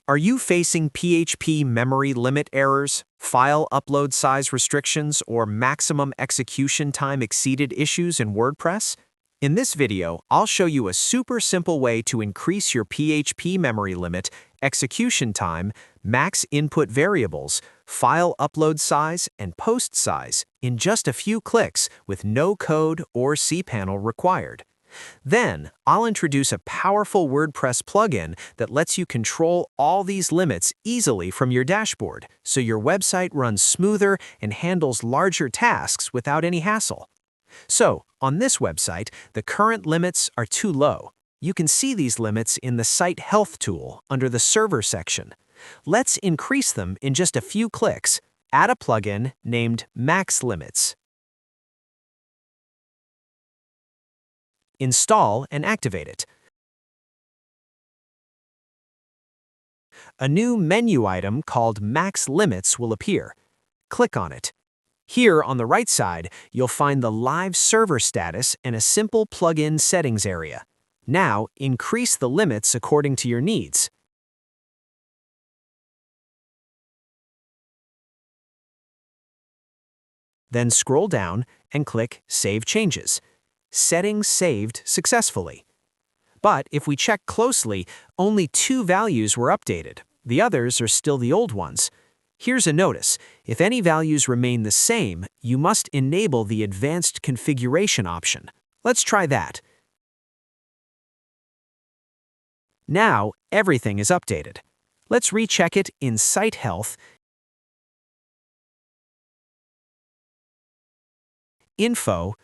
Are you facing PHP memory limit errors, file upload size restrictions, or maximum execution time exceeded issues in WordPress? In this video, I'll show you a super simple way to increase your PHP memory limit, execution time, max input variables, file upload size, and post size in just a few clicks with no code or cPanel required. Then, I'll introduce a powerful WordPress plugin that lets you control all these limits easily from your dashboard, so your website runs smoother and handles larger tasks without any hassle. So, on this website, the current limits are too low. You can see these limits in the Site Health tool under the Server section. Let's increase them in just a few clicks. Add a plugin named MaxLimits. Install and activate it. A new menu item called MaxLimits will appear. Click on it. Here on the right side, you'll find the live server status and a simple plugin settings area. Now, increase the limits according to your needs. Then scroll down and click Save Changes. Settings saved successfully. But if we check closely, only 2 values were updated. The others are still the old ones. Here's a notice. If any values remain the same, you must enable the Advanced Configuration option. Let's try that. Now, everything is updated. Let's recheck it in Site Health, Info,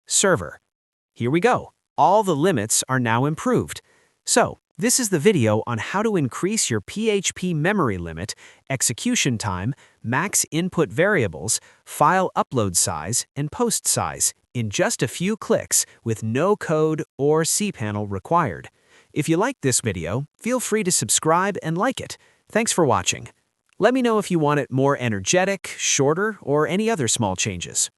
Server. Here we go. All the limits are now improved. So, this is the video on how to increase your PHP memory limit, execution time, max input variables, file upload size, and post size in just a few clicks with no code or cPanel required. If you liked this video, feel free to subscribe and like it. Thanks for watching. Let me know if you want it more energetic, shorter, or any other small changes.